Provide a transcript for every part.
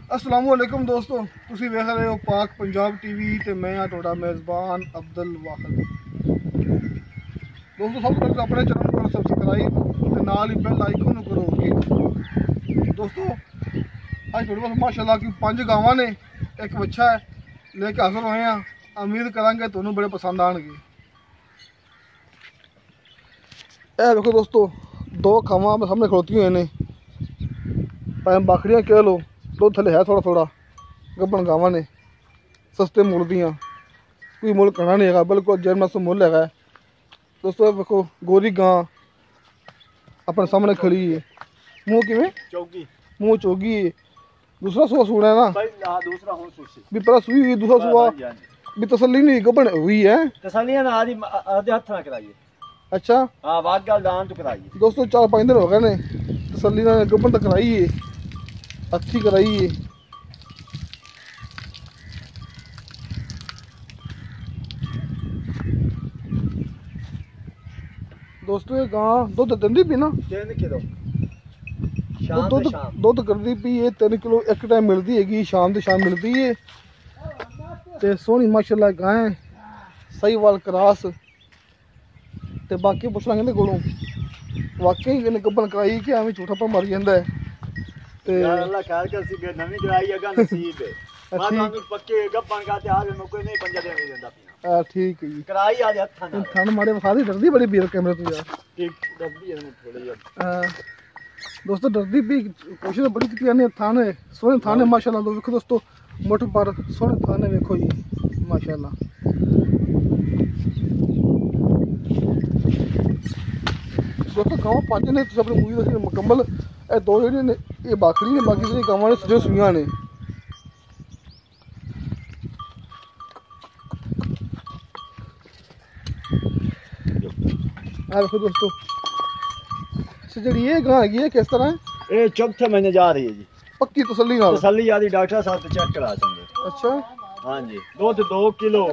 अस्सलामुअलैकुम दोस्तों, तुसी वेख रहे हो पाक पंजाब टीवी ते मैं हाँ तुहाडा मेज़बान अब्दुल वाहिद। दोस्तों सब तक अपने चैनल को सबसक्राइब ते नाल ही बेल आइकन नूं करो हिट। दोस्तों अज तुहाडे पास माशाअल्लाह की 5 गावां ने, एक बच्चा है लेके हाजिर होए हैं। उम्मीद करांगे तुहानूं बड़े पसंद आएंगे। ए देखो दोस्तों, 2 खावां सामने खड़ोती हुई ने, भावें बाखड़ियां कह लो, दुध थले है थोड़ा थोड़ा। गब्बन गावां ने सस्ते मुल दियां, कोई मुल घना नहीं है, बिल्कुल जनमस मुल है। दोस्तों देखो गोरी गां अपने सामने खड़ी है। मुँह किवें चौकी, मुँह चौगी है। दूसरा सुआ सूना है ना, दूसरा हूं सुसी भी पहला सुई हुई, दूसरा सुआ भी तसल्ली नहीं गब्बन हुई है। तसलियां ना आदि आधे हथ ना कराइए। अच्छा हां बात गल दान तो कराइए। दोस्तों 4-5 दिन हो गए ने तसल्ली ने गब्बन तक कराई है, अच्छी कराई है। दोस्तों ये गां दुध दिंदी पी ना, 3 किलो शाम दुध ते शाम दुध करदी पी है। 3 किलो एक टाइम मिलती हैगी, शाम ते शाम मिलती है। ते सोहनी माशाल्लाह गां है, सही वाल क्रास। ते बाकी पुछ लांगे कोलों वाकई इन्हें गब्बन कराई कि एवं झूठा पर मर जाता है। ते यार अल्लाह खैर कर सी नवी कराई अगा नसीब है। मैं तो पक्के गप्पन का ते आज मैं कोई नहीं 5 दिन नहीं देंदा पिया। ठीक है जी, कराई आज हथा ना थान मारे बखा दी, डरदी बड़ी पी कैमरे तो यार। ठीक दबदी है थोड़ी यार। दोस्तों डरदी भी कोशिश बड़ी की ने। थाने सोहने थाने माशाल्लाह। देखो दोस्तों मुठ पर सोहने थाने देखो जी माशाल्लाह। दोस्तों गाँव 5 ने तो अपनी मूवी देखी मुकम्मल। ए 2 जेहड़े ने ये बाकरी ने, बाकी सारी गावां ने सजे सुइयां ने। देखो दोस्तों जी ये गां हैगी है किस तरह है? ये चौथे महीने जा रही है जी, पक्की तसल्ली नाल। तसल्ली आदि डॉक्टर साहब तो चेक करा संगे। अच्छा हां जी, दूध 2 किलो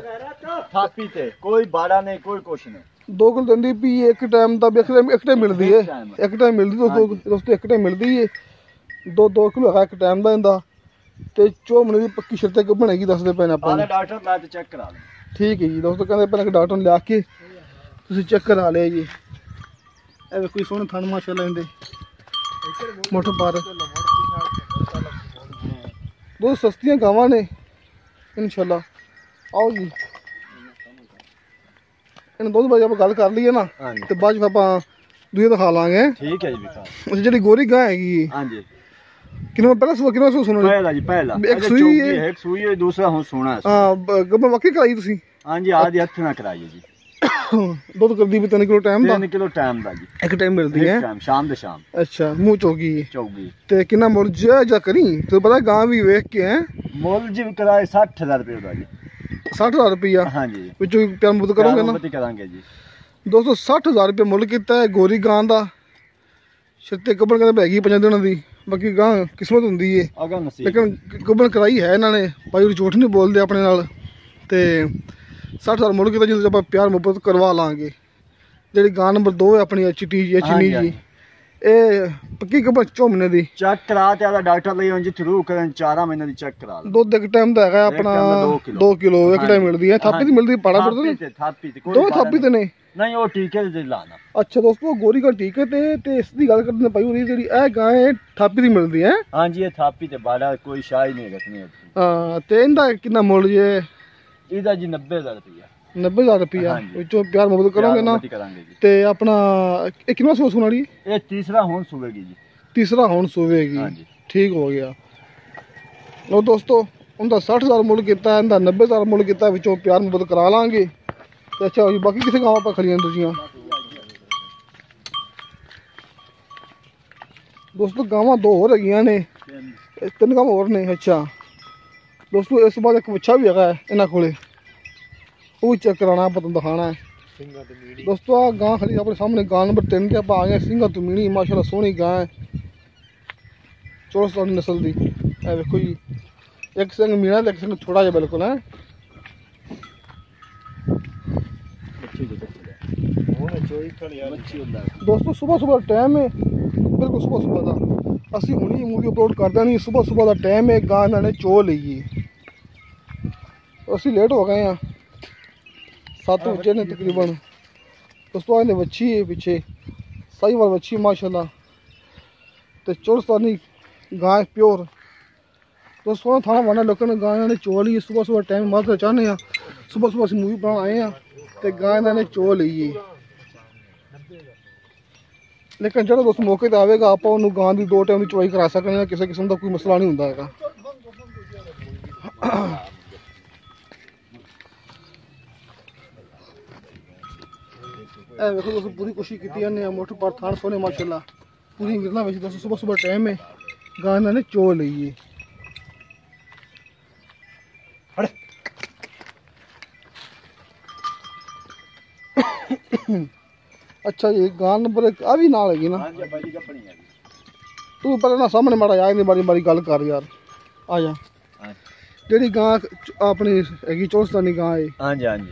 थापी ते कोई बाड़ा नहीं, कोई कुछ नहीं। 2 किलो दिंदी पी एक टाइम दा, एक टाइम मिलदी है, एक टाइम मिलदी दोस्तों एक टाइम मिलदी है। 2 किलो है एक टाइम दा इंदा। ते 4 महीने दी पक्की शर्त है बनेगी, दसदे पे ने अपन। डॉक्टर ला ते चेक करा ले। ठीक है जी दोस्तों, कहंदे पहले डॉक्टर ने लिया के तुसीं चेक करा लिया जी। ए देखो सोहने थान माशाल्लाह इंदे मुठ पर। दो सस्तियां गावां ने इंशाल्लाह। आओ जी इन दोनों बारे आप गल कर ली है ना, तो बाद आप दूई दिखा लांगे। ठीक है जी विकास। अच्छा जी गोरी गां हैगी। हां जी कितना पहला सुना पहला जी, पहला एक सुई है, एक सुई है, दूसरा हूं सोना है। हां गब्बन वाकई कराई तुसी? हां जी आज हथ ना कराई जी। दुध करदी भी 3 किलो टाइम दा? 3 किलो टाइम दा जी, एक टाइम मिलदी है टाइम शाम दे शाम। अच्छा मुंह चौगी चौगी ते कितना मुल जा करी तो पता गां भी वेख के हैं। मोल जी कराए 60,000 रुपए दा जी। 60,000 रुपया? हां जी विचों प्यार मुहब्बत करोगे ना? करांगे जी। दोस्तों 60,000 रुपया मुल किता है गोरी गां दा। शर्ते गब्बन कहते बैगी 5 दिनों दी, बाकी गां किस्मत हुंदी है। लेकिन गब्बन कराई है इन्होंने, भाई झूठ नहीं बोलते अपने नाल। ते 60,000 मुल किता जिस आप प्यार मुहब्बत करवा लांगे। जी गां नंबर 2 है अपनी चिट्टी जी चीनी जी, ए पक्की गब्बन 4 महीने दी चेक करा ते आदा डॉक्टर ले जी थ्रू करन 4 महीने दी चेक करा। दुध एक टाइम दा है अपना 2 किलो एक टाइम मिलदी है। थापी दी मिलदी पाड़ा पड़दा ते थापी ते दो थापी ते नहीं नहीं वो टीके दे लाना। अच्छा दोस्तों गोरी का टीके ते इस दी गल करदे पाई होरी जेडी ए गां है थापी दी मिलदी है। हां जी ये थापी ते बाड़ा कोई शाय नहीं रखनी है। हां ते इंदा कितना मुल जे? इदा जी 90,000 रुपया। 90,000 रुपया विचों प्यार मुहब्बत करोगे ना ते अपना ये कितना सो सुनाड़ी? ये तीसरा हुन सुवेगी जी। तीसरा हुन सुवेगी। हां जी ठीक हो गया। लो दोस्तों उनका 60,000 मुल किता, इंदा 90,000 मुल किता, विचों प्यार मुहब्बत करा लांगे। अच्छा जी बाकी किसे गांव पर खड़ियां दूजियां? दोस्तों गावां 2 और हैगियां ने, 3 गावां और ने। अच्छा दोस्तों इस बाद एक बच्चा भी है इन्हां कोले, वो चेक कराना पता दिखाना है। दोस्तों आ गां खड़ी अपने सामने, गां नंबर 3 के आप आ गए। सिंगा तुमीनी माशाल्लाह सोहनी गां है, 14 नस्ल दी। ए देखो जी एक संग मीना ते एक संग छोटा जा बिल्कुल है। दोस्तों सुबह सुबह टाइम है, बिल्कुल सुबह सुबह का ਅਸੀਂ ਹੁਣੀ ਮੂਵੀ ਅਪਲੋਡ ਕਰ ਦੇਣੀ। ਸਵੇਰ ਦਾ ਟਾਈਮ ਹੈ, ਗਾਂ ਇਹਨਾਂ ਨੇ ਚੋ ਲਈ ਹੈ। ਅਸੀਂ ਲੇਟ ਹੋ ਗਏ ਹਾਂ, 7 ਵਜੇ ਨੇ ਤਕਰੀਬਨ। ਉਸ ਤੋਂ ਬਾਅਦ ਵੱਛੀ ਹੈ ਪਿੱਛੇ, ਸਾਹੀਵਾਲ ਵੱਛੀ ਮਾਸ਼ਾਅੱਲਾ, ਤੇ ਚੋਲਸਤਾਨੀ ਗਾਂ प्योर। तो सोना थाना वाना लोगों ने गाय ने चो ली। सुबह टाइम मात्र चाहते हैं, सुबह असं मूवी बना आए हैं तो गाय ने चो ली है। लेकिन जो दोस्त मौके पर आएगा आप गां की 2 टाइम की चवाई करा सकते हैं, किसी किस्म का कोई मसला नहीं होता है। देखो दोस्तों पूरी कोशिश की मोटर पर थान सोने माशाल्लाह पूरी गिरना वैसे दोस्तों। सुबह टाइम है, गाय ने चो ली है। अच्छा जी गां नंबर 1 आ भी नाल हैगी ना? तू पहले ना सामने माड़ा यार बारी बारी गल कर यार। आ जा जेडी गां अपनी हैगी चोलस्तानी गां है। हां जी हां जी।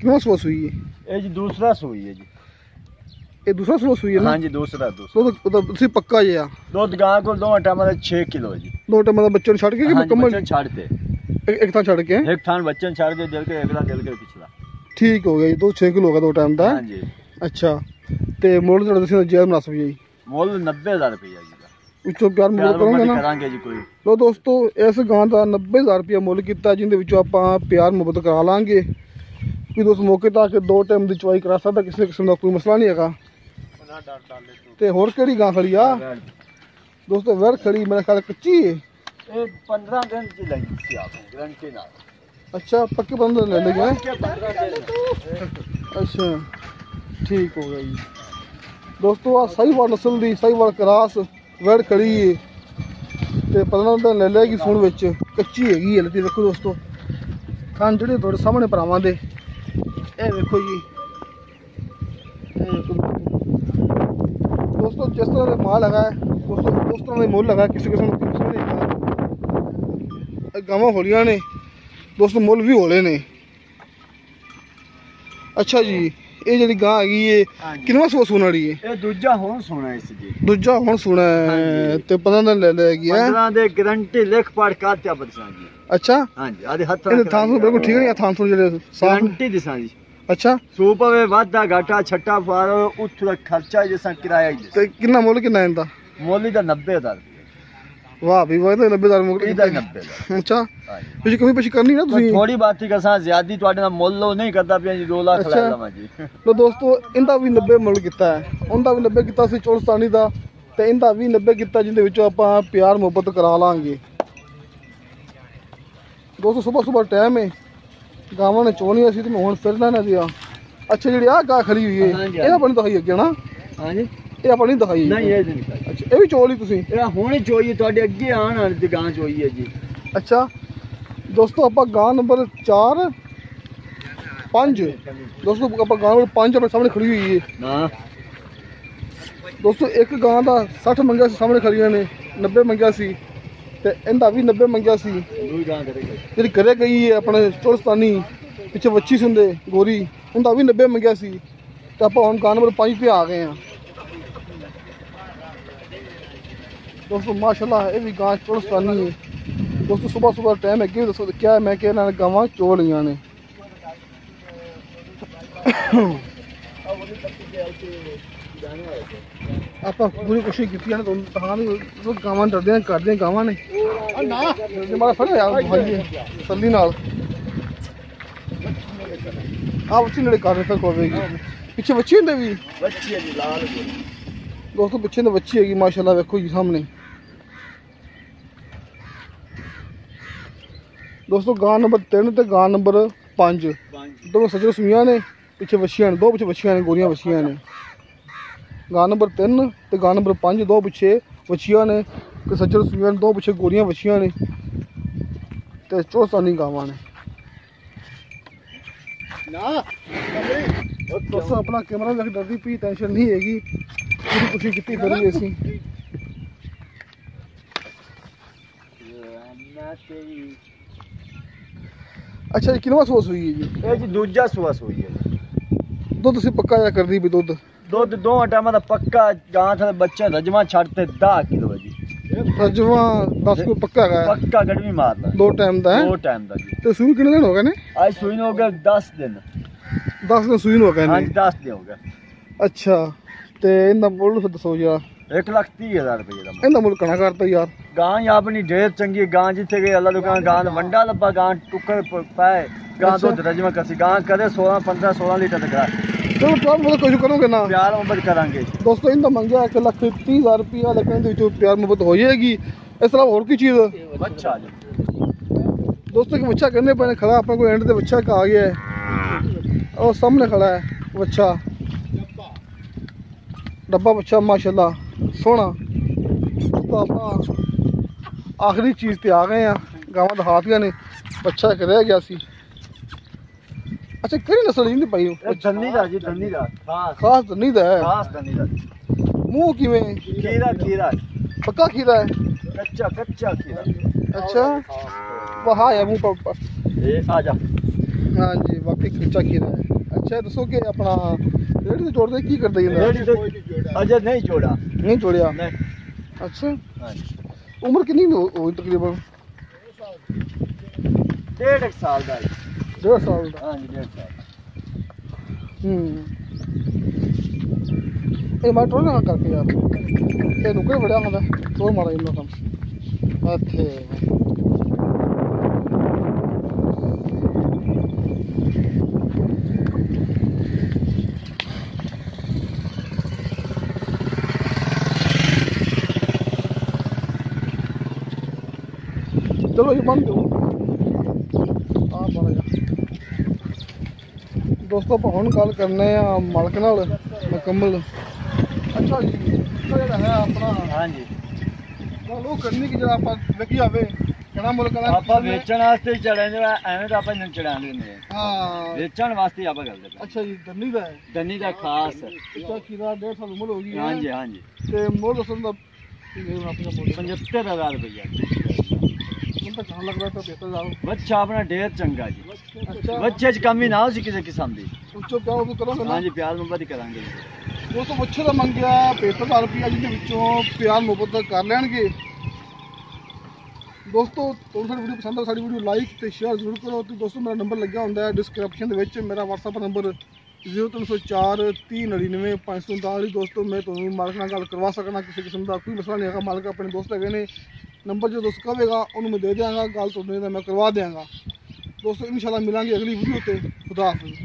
क्यों सुबह सुई है? ये जी दूसरा सुई है जी। ये दूसरा सुबह सुई है ना? हां जी दूसरा। तो तुसी पक्का जे आ दूध गां को 2 टाइम दा 6 किलो जी। 2 टाइम दा बच्चन छड़ के कि मुकम्मल बच्चन छड़ के एक थान छड़ के? एक थान बच्चन छड़ के दिल के अगला दिल के पिछला। ठीक हो गया जी। 2 6 किलो हो गया 2 टाइम दा। हां जी। अच्छा ते मोल जड़ा दसी जेब मुनासिब जी? मोल 90000 रुपया जी। ਵਿੱਚੋਂ ਪਿਆਰ ਮੁੱਲ ਕਰਾਂਗੇ ਨਾ? ਕਰਾਂਗੇ ਜੀ ਕੋਈ। ਲੋ ਦੋਸਤੋ ਇਸ ਗਾਂ ਦਾ 90000 ਰੁਪਇਆ ਮੁੱਲ ਕੀਤਾ, ਜਿੰਦੇ ਵਿੱਚੋਂ ਆਪਾਂ ਪਿਆਰ ਮੁਹੱਬਤ ਕਰਾ ਲਾਂਗੇ। ਕੋਈ ਦੋਸਤ ਮੌਕੇ ਤੇ ਆ ਕੇ 2 ਟਾਈਮ ਦੀ ਚਵਾਈ ਕਰਾ ਸਕਦਾ, ਕਿਸੇ ਕਿਸਮ ਦਾ ਕੋਈ ਮਸਲਾ ਨਹੀਂ ਹੈਗਾ। ਤੇ ਹੋਰ ਕਿਹੜੀ ਗਾਂ ਖੜੀ ਆ ਦੋਸਤੋ? ਵੈਰ ਖੜੀ ਮੇਰੇ ਖਿਆਲ ਕੱਚੀ ਹੈ। ਇਹ 15 ਦਿਨ ਦੀ ਲਈ ਸੀ ਆਪ ਗਰੰਟੀ ਨਾਲ। ਅੱਛਾ ਪੱਕੇ 15 ਦਿਨ ਲੈ ਲਏ ਹੈ? 15 ਦਿਨ। ਅੱਛਾ ਠੀਕ ਹੋ ਗਿਆ ਜੀ। ਦੋਸਤੋ ਆ ਸਾਹੀਵਾਲ ਨਸਲ ਦੀ ਸਾਹੀਵਾਲ ਕਰਾਸ ਵੈੜ ਖੜੀ ਹੈ ਤੇ 15 ਦਿਨ ਲੈ ਲਏਗੀ ਸੂਣ ਵਿੱਚ। ਕੱਚੀ ਹੈਗੀ ਹੈ। ਲੱਤੀ ਵੇਖੋ ਦੋਸਤੋ, ਥਣ ਜਿਹੜੇ ਤੁਹਾਡੇ ਸਾਹਮਣੇ ਭਰਾਵਾਂ ਦੇ ਇਹ ਵੇਖੋ ਜੀ। ਦੋਸਤੋ ਜਿਸ ਤਰ੍ਹਾਂ ਦਾ ਮਾਲ ਹੈਗਾ ਉਸ ਤਰ੍ਹਾਂ ਦਾ ਮੁੱਲ ਹੈਗਾ, ਕਿਸੇ ਕਿਸਮ ਦਾ ਕੋਈ ਮਸਲਾ ਨਹੀਂ ਹੈਗਾ। ਗਾਵਾਂ ਹੋਲੀਆਂ ਨੇ ਦੋਸਤੋ, ਮੁੱਲ ਵੀ ਹੋਲੇ ਨੇ। ਅੱਛਾ ਜੀ ਇਹ ਜਿਹੜੀ ਗਾਂ ਹੈਗੀ ਏ ਕਿੰਨਵਾਂ ਸੂਆ ਸੂਣ ਵਾਲੀ ਏ? ਇਹ ਦੂਜਾ ਹੁਣ ਸੋਣਾ ਇਸ ਜੀ। ਦੂਜਾ ਹੁਣ ਸੂਣਾ ਹੈ ਤੇ 15 ਦਿਨ ਲੈ ਲਏਗੀ ਹੈ। 15 ਦੇ ਗਾਰੰਟੀ ਲਿਖ ਪੜ ਕੇ ਆਤਿਆ ਬਦਸਾਂ ਜੀ। ਅੱਛਾ ਹਾਂਜੀ ਆਦੇ ਹੱਥ ਇਹ ਥਾਂ ਤੋਂ ਬਿਲਕੁਲ ਠੀਕ ਨਹੀਂ ਆ। ਥਾਂ ਤੋਂ ਜਿਹੜੇ ਗਾਰੰਟੀ ਦਿਸਾਂ ਜੀ। ਅੱਛਾ ਸੂਪ ਵੇ ਵਾਧਾ ਘਾਟਾ ਛੱਟਾ ਫਾਰ ਉੱਥੋਂ ਦਾ ਖਰਚਾ ਜਿਸਾ ਕਿਰਾਇਆ ਹੀ। ਤੇ ਕਿੰਨਾ ਮੁੱਲ ਕਿੰਨਾ ਇਹਦਾ? ਮੁੱਲ ਦਾ 90000 ਵਾਹ ਵੀ ਵਾਹ 90000 ਮੁੱਲ ਇਹਦਾ 90000। ਅੱਛਾ ਤੁਸੀਂ ਕਮੀ ਪੇਸ਼ੀ ਕਰਨੀ ਨਾ ਤੁਸੀਂ? ਥੋੜੀ ਬਾਤ ਹੀ ਕਸਾਂ ਜ਼ਿਆਦੀ ਤੁਹਾਡੇ ਨਾਲ ਮੁੱਲ ਉਹ ਨਹੀਂ ਕਰਦਾ ਪਿਆ ਜੀ। 2 ਲੱਖ ਲੈ ਲਵਾਂ ਜੀ। ਲੋ ਦੋਸਤੋ ਇਹਦਾ ਵੀ 90 ਮੁੱਲ ਕੀਤਾ ਹੈ, ਉਹਦਾ ਵੀ 90 ਕੀਤਾ ਸੀ ਚੋਲਸਤਾਨੀ ਦਾ, ਤੇ ਇਹਦਾ ਵੀ 90 ਕੀਤਾ, ਜਿੰਦੇ ਵਿੱਚੋਂ ਆਪਾਂ ਪਿਆਰ ਮੁਹੱਬਤ ਕਰਾ ਲਾਂਗੇ। ਦੋਸਤੋ ਸੁਬਹ ਟਾਈਮ ਹੈ, ਗਾਵਾਂ ਨੇ ਚੋਣੀਆਂ ਸੀ ਤੇ ਮੈਂ ਹੁਣ ਫਿਰਨਾ ਨਾ ਦਿਆ। ਅੱਛਾ ਜਿਹੜੀ ਆਹ ਗਾਂ ਖੜੀ ਹੋਈ ਹੈ ਇਹ ਆਪਣੀ ਦਿਖਾਈ ਅੱਗੇ ਨਾ? ਹਾਂਜੀ ਇਹ ਆਪਣੀ ਦਿਖਾਈ ਨਹੀਂ ਇਹ ਨਹੀਂ। ਅੱਛਾ ਇਹ ਵੀ ਚੋ ਲਈ ਤੁਸੀਂ? ਇਹ ਹੁਣ ਚੋਈ ਤੁਹਾਡੇ ਅੱਗੇ ਆਣ ਵਾਲੀ ਦੀ ਗਾਂ ਚੋਈ ਹੈ ਜੀ। ਅੱਛਾ ਦੋਸਤੋ ਆਪਾਂ ਗਾਂ ਨੰਬਰ 4 5 ਦੋਸਤੋ ਆਪਾਂ ਗਾਂ ਨੰਬਰ 5 ਆਪਣੇ ਸਾਹਮਣੇ ਖੜੀ ਹੋਈ ਹੈ ਨਾ ਦੋਸਤੋ। ਇੱਕ ਗਾਂ ਦਾ 60 ਮੰਗਿਆ ਸੀ, ਸਾਹਮਣੇ ਖੜੀਆਂ ਨੇ 90 ਮੰਗਿਆ ਸੀ, ਤੇ ਇਹਦਾ ਵੀ 90 ਮੰਗਿਆ ਸੀ। ਦੂਈ ਗਾਂ ਕਰੇਗਾ ਜਿਹੜੀ ਘਰੇ ਗਈ ਹੈ ਆਪਣੇ ਚੋਲਸਤਾਨੀ ਪਿੱਛੇ ਵੱਛੀ ਸੁੰਦੇ ਗੋਰੀ, ਉਹਦਾ ਵੀ 90 ਮੰਗਿਆ ਸੀ, ਤੇ ਆਪਾਂ ਹੁਣ ਗਾਂ ਨੰਬਰ 5 ਤੇ ਆ ਗਏ ਹਾਂ ਦੋਸਤੋ। ਮਾਸ਼ਾਅੱਲਾ ਇਹ ਵੀ ਗਾਂ ਚੋਲਸਤਾਨੀ ਹੈ ਦੋਸਤੋ। ਸੁਬਹ ਟਾਈਮ ਅੱਗੇ ਦੱਸੋ ਕਿਆ ਮੈਂ ਕਿ ਇਹਨਾਂ ਨੇ ਗਾਵਾਂ ਚੋ ਲਈਆਂ ਨੇ। ਆਪਾਂ ਪੂਰੀ ਕੋਸ਼ਿਸ਼ ਕੀਤੀ ਹੈ ਤੁਹਾਨੂੰ ਤਾਂ ਵੀ ਗਾਵਾਂ ਡਰਦੇ ਕਰਦੇ ਗਾਵਾਂ ਨੇ ਮਾਰਾ ਫੜਿਆ ਯਾਰ ਭਾਈ ਤਸੱਲੀ ਨਾਲ। ਆਹ ਬੱਚੀ ਨੇੜੇ ਕਰ ਰਿਹਾ ਕੋਵੇਗੀ ਪਿੱਛੇ ਬੱਚੀ ਹੁੰਦੇ ਵੀ ਬੱਚੀ ਹੈ ਜੀ ਲਾਲ ਦੋਸਤੋ। ਪਿੱਛੇ ਤਾਂ ਬੱਚੀ ਹੈਗੀ ਮਾਸ਼ਾਅੱਲਾ ਵੇਖੋ ਜੀ ਸਾਹਮਣੇ ਦੋਸਤੋ। ਗਾਂ ਨੰਬਰ 3 ਤੇ ਗਾਂ ਨੰਬਰ 5 ਦੋਨੋਂ ਸੱਜਰ ਸੂਈਆਂ ਨੇ, ਪਿੱਛੇ ਵੱਛੀਆਂ ਨੇ, 2 ਪਿੱਛੇ ਵੱਛੀਆਂ ਨੇ, ਗੋਰੀਆਂ ਵੱਛੀਆਂ ਨੇ। ਗਾਂ ਨੰਬਰ 3 ਤੇ ਗਾਂ ਨੰਬਰ 5 2 ਪਿੱਛੇ ਵੱਛੀਆਂ ਨੇ ਤੇ ਸੱਜਰ ਸੂਈਆਂ ਨੇ, 2 ਪਿੱਛੇ ਗੋਰੀਆਂ ਵੱਛੀਆਂ ਨੇ ਤੇ ਚੋਲਸਤਾਨੀ ਗਾਵਾਂ ਨੇ। ਦੋਸਤੋ ਆਪਣਾ ਕੈਮਰਾ ਵੇਖ ਡਰਦੀ ਪਈ, ਟੈਨਸ਼ਨ ਨਹੀਂ ਹੈਗੀ, ਪੂਰੀ ਕੋਸ਼ਿਸ਼ ਕੀਤੀ ਫਿਰ ਵੀ ਅਸੀਂ। ਅੱਛਾ ਜੀ ਕਿੰਨਵਾਂ ਸੂਆ ਸੂਈ ਹੈ ਜੀ? ਇਹ ਜੀ ਦੂਜਾ ਸੂਆ ਸੂਈ ਹੈ। ਦੁੱਧ ਤੁਸੀਂ ਪੱਕਾ ਜਿਹਾ ਕਰਦੀ ਵੀ ਦੁੱਧ? ਦੁੱਧ 2 ਟਾਈਮਾਂ ਦਾ ਪੱਕਾ। ਗਾਂ ਥਲੇ ਬੱਚੇ ਰਜਮਾ ਛੱਡ ਤੇ 10 ਕਿਲੋ ਜੀ। रजवा 10 को पक्का है, पक्का गड़वी मारना 2 टाइम दा है। 2 टाइम दा जी। ते सूई कितने दिन हो गए ने? आज सुई हो गए 10 दिन। 10 दिन सूई हो गए हाँ ने। जी 10 दिन हो गए। अच्छा ते इंदा मुल फिर दसो यार। 1,30,000 रुपये दा इंदा मुल कना करता यार। गां या अपनी ढेर चंगी गां जिथे गए अल्लाह दुकान गां वंडा लब्बा गां टुकर पाए गां दूध रजमा करसी गां करे 16 15 16 लीटर तक। चलो प्यार मोहब्बत कोशिश करोगे ना? प्यार मोहब्बत करांगे दोस्तों इंदा मंगया 1,30,000 रुपया, लेकिन इहदे विचों प्यार मोहब्बत हो जाएगी। इस तरह और की चीज़ अच्छा जी। दोस्तों कि बच्चा करने पर खड़ा अपने को एंड से बच्चा का आ गया है और सामने खड़ा है बच्चा, डब्बा बच्चा माशाल्लाह सोहना। तो आप आखिरी चीज़ ते आ गए हैं, गावां दिखा दिया ने, बच्चा एक रह गया सी। अच्छा केड़ी नस्ल इंदी भाई? धन्नी दा जी, धन्नी दा खास धन्नी दा है। खास धन्नी दा। मुंह किवें? खीरा खीरा पक्का खीरा है? कच्चा कच्चा खीरा। अच्छा वहाँ है मुंह पर। ए आ जा। हाँ जी वाकई कच्चा खीरा है। अच्छा दसो कि अपना रेडी तो जोड़ते की करते हैं? रेडी तो अजय नहीं जोड़ा। नहीं जोड़िया? नहीं। अच्छा हाँ जी। उम्र कितनी हुई तकरीबन? 1.5 साल दा। 1.5 साल का? हाँ जी 1.5 साल। ये मैं टोल ना करके यार ये नुकरे बड़ा होता तो मारा इन लोगों का। अच्छा चलो ये बंद दो। हाँ मारा जा दोस्तों आप हम गल करने मालक नाल मुकम्मल। अच्छा जी जो है अपना हाँ जी गल वो करनी कि जो आप वेखी आवे केड़ा मुल्क वाला आपा बेचण वास्ते चढ़े जो एवें तो आपा चढ़ा देंगे। हाँ बेचण वास्ते आपा करते। अच्छा जी धन्नी दा है? धन्नी दा खास। इसका खीरा 1.5 साल उम्र होगी। हाँ जी हाँ जी। ते मोल दसन दा 75,000 रुपया। तो कहाँ लग रहा था 75,000? बच्चा अपना ढेर चंगा जी। अच्छा बच्चे च कमी ना हो सी किसी किस्म की। उच्चो प्यार तो करोगे ना? हाँ जी प्यार मोहब्बत करांगे। दोस्तों बच्चे का मंगया 75,000 रुपया जिहदे विचों प्यार मोहब्बत कर लैणगे। दोस्तों तुहानूं साडी वीडियो पसंद आ साडी वीडियो लाइक ते शेयर जरूर करो। तो दोस्तों मेरा नंबर लग्या हुंदा है डिस्क्रिप्शन दे विच, मेरा WhatsApp नंबर 0304 3099 539। दोस्तों मैं तुहानूं मालक नाल गल करवा सकना, किसी किस्म का कोई मसला नहीं है। मालक अपने दोस्त है ने, नंबर जो दोस्त कहेगा उन्होंने मैं दे देंगा, गल तुहानूं मैं करवा देंगा। दोस्तों इंशाल्लाह मिलांगे अगली वीडियो ते। खुदा हाफिज़।